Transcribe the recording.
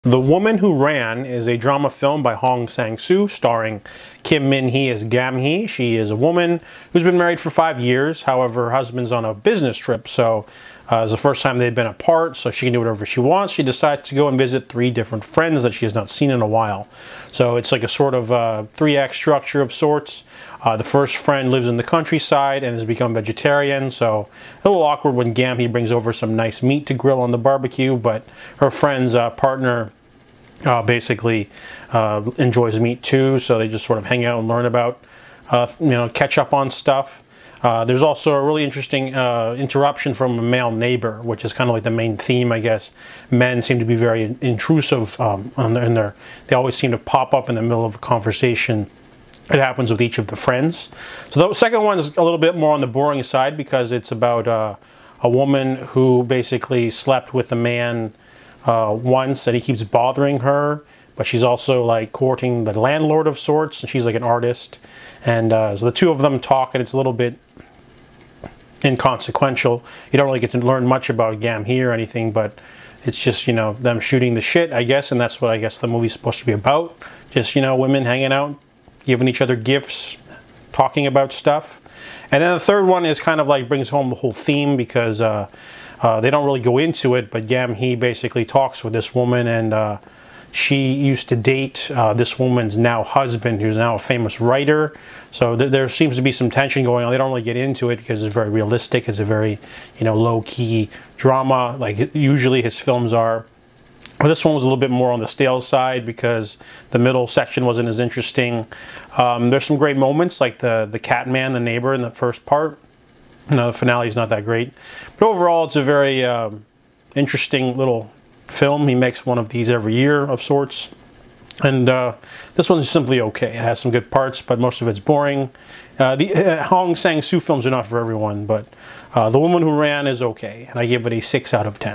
The Woman Who Ran is a drama film by Hong Sang-soo starring Kim Min-hee as Gam-hee. She is a woman who's been married for 5 years. However, her husband's on a business trip, so it's the first time they've been apart, so she can do whatever she wants. She decides to go and visit 3 different friends that she has not seen in a while. So it's like a sort of 3-act structure of sorts. The first friend lives in the countryside and has become vegetarian, so a little awkward when Gam-hee brings over some nice meat to grill on the barbecue, but her friend's partner basically enjoys meat too, so they just sort of hang out and learn about, catch up on stuff. There's also a really interesting interruption from a male neighbor, which is kind of like the main theme, I guess. Men seem to be very intrusive, they always seem to pop up in the middle of a conversation. It happens with each of the friends. So the second one is a little bit more on the boring side because it's about a woman who basically slept with a man once, and he keeps bothering her, but she's also like courting the landlord of sorts, and she's like an artist, and so the two of them talk, and it's a little bit inconsequential. You don't really get to learn much about Gam-hee or anything, but it's just, them shooting the shit, I guess, and that's what I guess the movie's supposed to be about. Just, women hanging out, giving each other gifts, talking about stuff. And then the third one is kind of like brings home the whole theme because they don't really go into it, but Gam-hee basically talks with this woman, and she used to date this woman's now husband, who's now a famous writer. So there seems to be some tension going on. They don't really get into it because it's very realistic. It's a very, low-key drama, like usually his films are. But this one was a little bit more on the stale side because the middle section wasn't as interesting. There's some great moments, like the cat man, the neighbor in the first part. The finale is not that great. But overall, it's a very interesting little film. He makes one of these every year of sorts. And this one's simply okay. It has some good parts, but most of it's boring. The Hong Sang-soo films are not for everyone, but The Woman Who Ran is okay. And I give it a 6 out of 10.